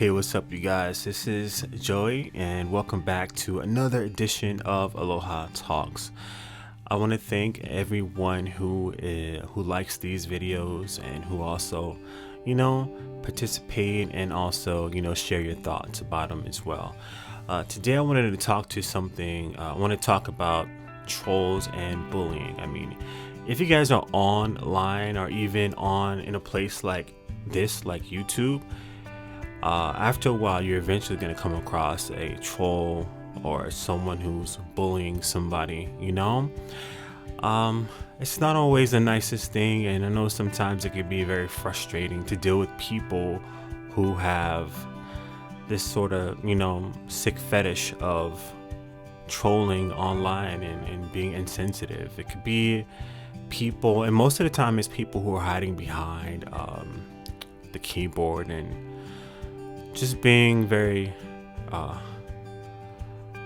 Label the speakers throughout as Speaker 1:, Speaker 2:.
Speaker 1: Hey, what's up, you guys? This is Joey, and welcome back to another edition of Aloha Talks. I want to thank everyone who likes these videos and who also, participate and also, share your thoughts about them as well. Today, I wanted to talk to something. I want to talk about trolls and bullying. I mean, if you guys are online or even in a place like this, like YouTube, after a while, you're eventually going to come across a troll or someone who's bullying somebody, It's not always the nicest thing, and I know sometimes it can be very frustrating to deal with people who have this sort of, sick fetish of trolling online and being insensitive. It could be people, and most of the time it's people who are hiding behind the keyboard and just being very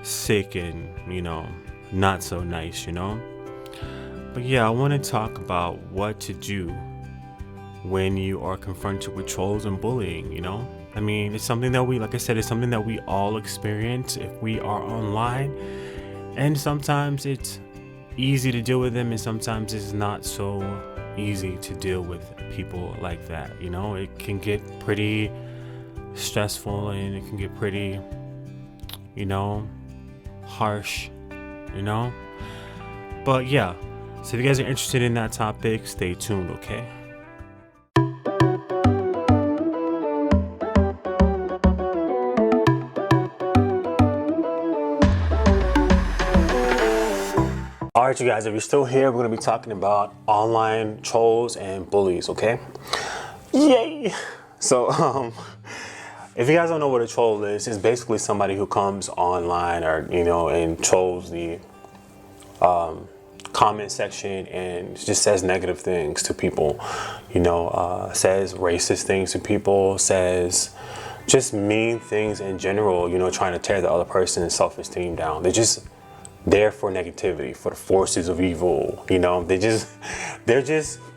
Speaker 1: sick and not so nice, but yeah, I want to talk about what to do when you are confronted with trolls and bullying. I mean, it's something that it's something that we all experience if we are online, and sometimes it's easy to deal with them and sometimes it's not so easy to deal with people like that. It can get pretty stressful and it can get pretty harsh, but yeah, so if you guys are interested in that topic, stay tuned. Okay, all right, you guys, if you're still here, we're going to be talking about online trolls and bullies. Okay, yay. So if you guys don't know what a troll is, it's basically somebody who comes online or, and trolls the comment section and just says negative things to people, says racist things to people, says just mean things in general, trying to tear the other person's self-esteem down. They're just there for negativity, for the forces of evil,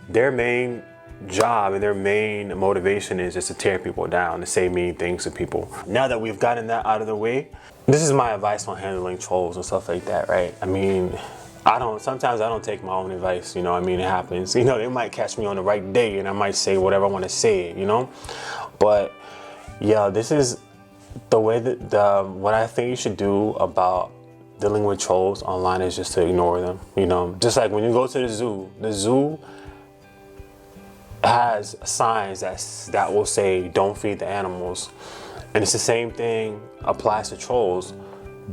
Speaker 1: their main job and their main motivation is just to tear people down, to say mean things to people. Now that we've gotten that out of the way, this is my advice on handling trolls and stuff like that, right? I mean, sometimes I don't take my own advice, it happens. They might catch me on the right day and I might say whatever I want to say, but yeah, this is the way that what I think you should do about dealing with trolls online is just to ignore them. Just like when you go to the zoo has signs that will say don't feed the animals, and it's the same thing applies to trolls.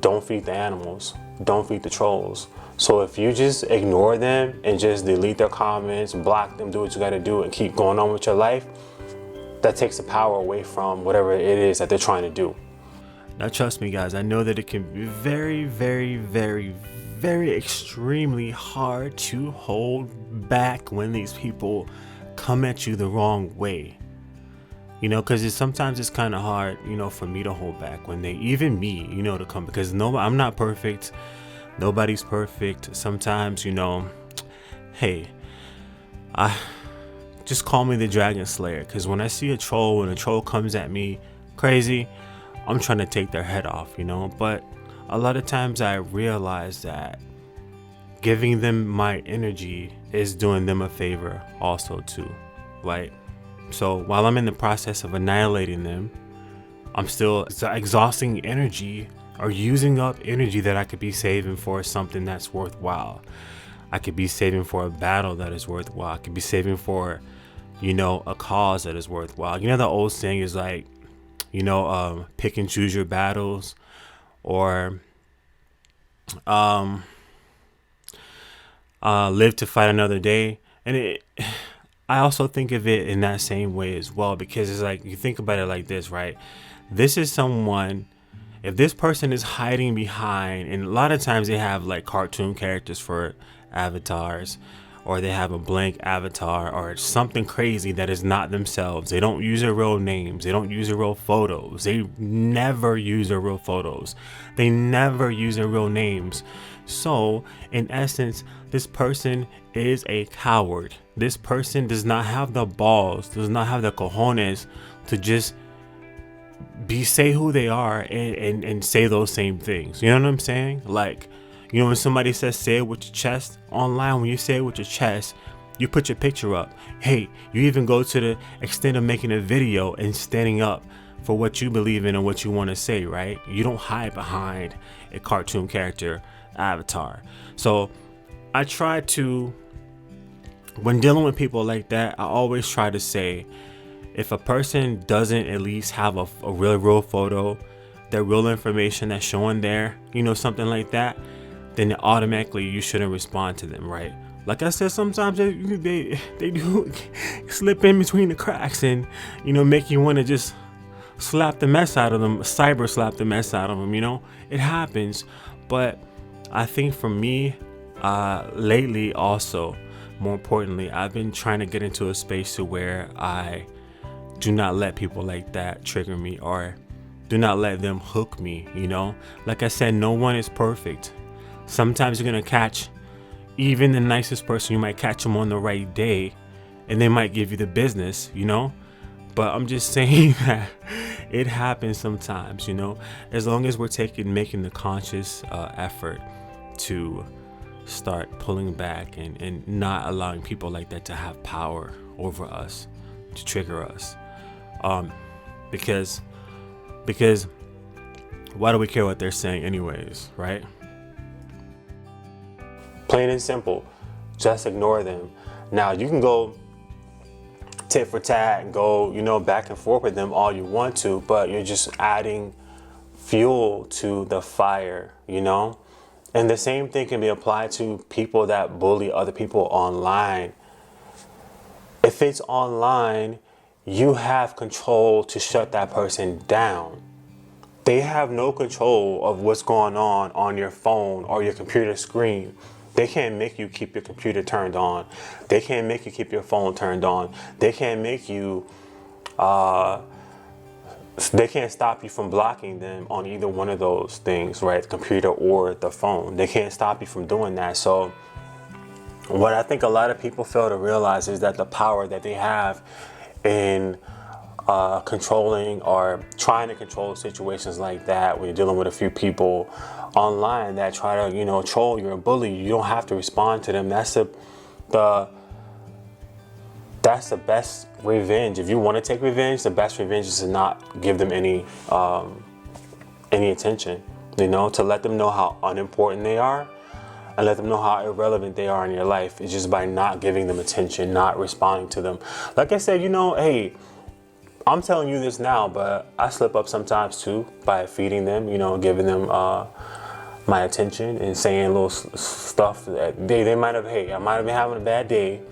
Speaker 1: Don't feed the animals, don't feed the trolls. So if you just ignore them and just delete their comments, block them, do what you got to do and keep going on with your life, that takes the power away from whatever it is that they're trying to do. Now trust me, guys, I know that it can be very, very, very, very extremely hard to hold back when these people come at you the wrong way, because sometimes it's kind of hard, for me to hold back when even me, to come, because I'm not perfect. Nobody's perfect. Sometimes, hey, I just call me the Dragon Slayer, because when I see a troll, when a troll comes at me crazy, I'm trying to take their head off, but a lot of times I realize that giving them my energy is doing them a favor also too, right? So while I'm in the process of annihilating them, I'm still exhausting energy or using up energy that I could be saving for something that's worthwhile. I could be saving for a battle that is worthwhile. I could be saving for, a cause that is worthwhile. The old saying is like, pick and choose your battles, or live to fight another day. And I also think of it in that same way as well, because it's like, you think about it like this, right? This is someone, if this person is hiding behind, and a lot of times they have like cartoon characters for avatars, or they have a blank avatar or something crazy that is not themselves. They don't use their real names. They don't use their real photos. They never use their real photos. They never use their real names. So in essence, this person is a coward. This person does not have the balls, does not have the cojones to just say who they are and say those same things. You know what I'm saying? Like, you know, when somebody says say it with your chest online, when you say it with your chest, you put your picture up. Hey, you even go to the extent of making a video and standing up for what you believe in and what you want to say, right? You don't hide behind a cartoon character avatar. So I try to, when dealing with people like that, I always try to say, if a person doesn't at least have a real photo, that real information that's showing there, you know, something like that, then automatically you shouldn't respond to them, right? Like I said, sometimes they do slip in between the cracks and, you know, make you want to just slap the mess out of them, cyber slap the mess out of them, you know? It happens. But I think for me, lately also, more importantly, I've been trying to get into a space to where I do not let people like that trigger me, or do not let them hook me, you know? Like I said, no one is perfect. Sometimes you're going to catch even the nicest person, you might catch them on the right day and they might give you the business, you know? But I'm just saying that it happens sometimes, you know? As long as we're making the conscious effort to start pulling back and not allowing people like that to have power over us, to trigger us. Because why do we care what they're saying anyways, right? Plain and simple, just ignore them. Now you can go tit for tat and go, you know, back and forth with them all you want to, but you're just adding fuel to the fire, you know? And the same thing can be applied to people that bully other people online. If it's online, you have control to shut that person down. They have no control of what's going on your phone or your computer screen. They can't make you keep your computer turned on. They can't make you keep your phone turned on. They can't make you, they can't stop you from blocking them on either one of those things, right? The computer or the phone. They can't stop you from doing that. So what I think a lot of people fail to realize is that the power that they have in controlling or trying to control situations like that, when you're dealing with a few people online that try to, you know, troll, you're a bully, you don't have to respond to them. That's the best revenge. If you want to take revenge, the best revenge is to not give them any attention, you know, to let them know how unimportant they are and let them know how irrelevant they are in your life. It's just by not giving them attention, not responding to them. Like I said, you know, hey, I'm telling you this now, but I slip up sometimes too by feeding them, you know, giving them my attention and saying little stuff that they might have, hey, I might have been having a bad day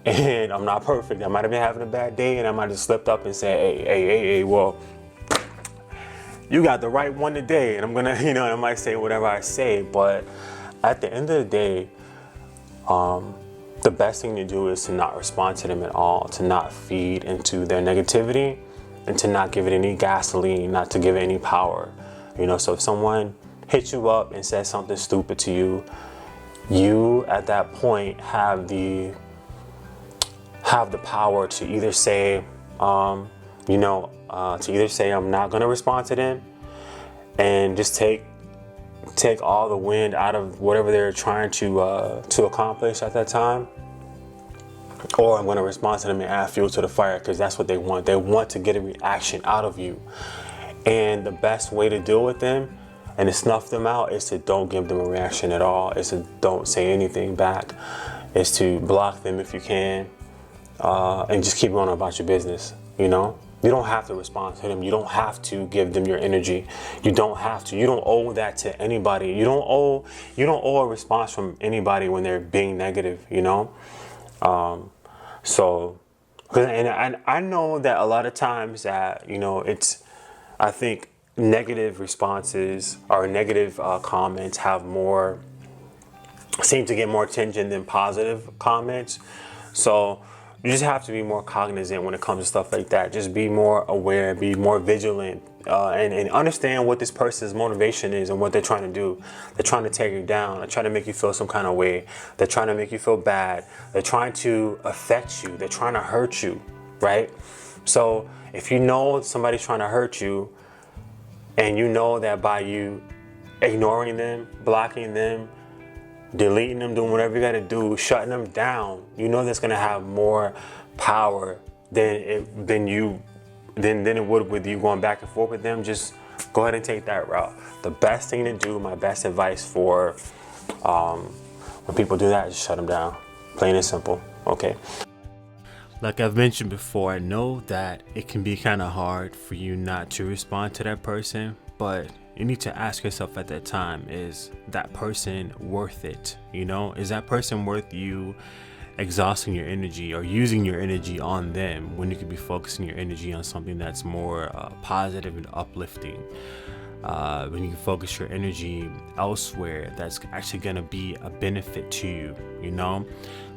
Speaker 1: and I'm not perfect. I might have been having a bad day and I might have slipped up and said, hey, well, you got the right one today. And I'm going to, you know, I might say whatever I say, but at the end of the day, the best thing to do is to not respond to them at all, to not feed into their negativity and to not give it any gasoline, not to give it any power. You know, so if someone hits you up and says something stupid to you, you at that point have the power to either say, to either say I'm not going to respond to them and just take all the wind out of whatever they're trying to accomplish at that time, or I'm going to respond to them and add fuel to the fire, because that's what they want. They want to get a reaction out of you, and the best way to deal with them and to snuff them out is to don't give them a reaction at all, is to don't say anything back, is to block them if you can, and just keep going about your business. You know, you don't have to respond to them. You don't have to give them your energy. You don't have to. You don't owe that to anybody. You don't owe a response from anybody when they're being negative. You know, and I know that a lot of times that, you know, I think negative responses or negative comments seem to get more attention than positive comments. So you just have to be more cognizant when it comes to stuff like that. Just be more aware, be more vigilant, and understand what this person's motivation is and what they're trying to do. They're trying to tear you down. They're trying to make you feel some kind of way. They're trying to make you feel bad. They're trying to affect you. They're trying to hurt you, right? So if you know somebody's trying to hurt you, and you know that by you ignoring them, blocking them, deleting them, doing whatever you gotta do, shutting them down, you know that's gonna have more power than it would with you going back and forth with them. Just go ahead and take that route. The best thing to do, my best advice for when people do that, is shut them down. Plain and simple, okay? Like I've mentioned before, I know that it can be kind of hard for you not to respond to that person, but you need to ask yourself at that time, is that person worth it? You know, is that person worth you exhausting your energy or using your energy on them when you could be focusing your energy on something that's more positive and uplifting? When you can focus your energy elsewhere, that's actually going to be a benefit to you, you know?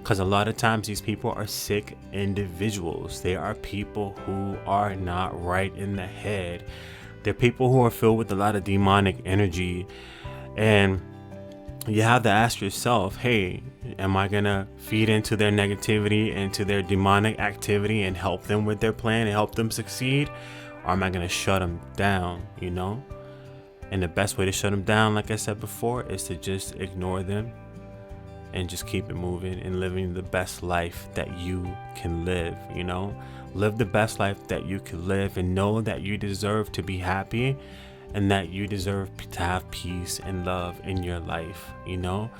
Speaker 1: Because a lot of times these people are sick individuals. They are people who are not right in the head. They're people who are filled with a lot of demonic energy. And you have to ask yourself, hey, am I going to feed into their negativity, into their demonic activity and help them with their plan and help them succeed? Or am I going to shut them down, you know? And the best way to shut them down, like I said before, is to just ignore them and just keep it moving and living the best life that you can live, you know? Live the best life that you can live and know that you deserve to be happy and that you deserve to have peace and love in your life, you know?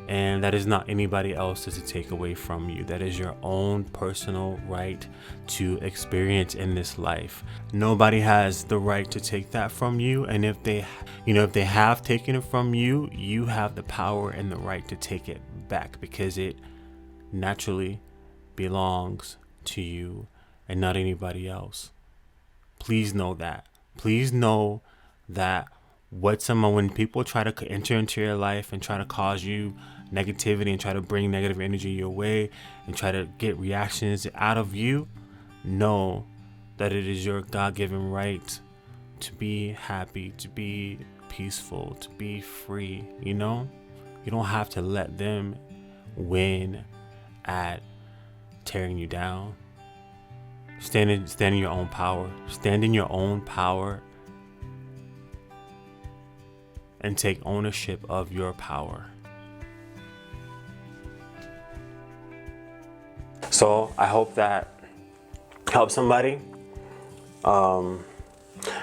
Speaker 1: And that is not anybody else's to take away from you. That is your own personal right to experience in this life. Nobody has the right to take that from you. And if they have taken it from you, you have the power and the right to take it back, because it naturally belongs to you and not anybody else. Please know that. Please know that when people try to enter into your life and try to cause you negativity and try to bring negative energy your way and try to get reactions out of you, know that it is your God-given right to be happy, to be peaceful, to be free, you know? You don't have to let them win at tearing you down. Stand in your own power. Stand in your own power and take ownership of your power. So I hope that helps somebody.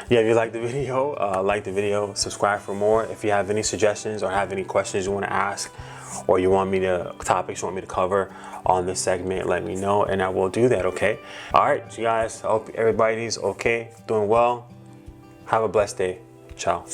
Speaker 1: Yeah, if you like the video, subscribe for more. If you have any suggestions or have any questions you want to ask, or you want topics you want me to cover on this segment, let me know and I will do that, okay? All right, you guys, I hope everybody's okay, doing well. Have a blessed day. Ciao.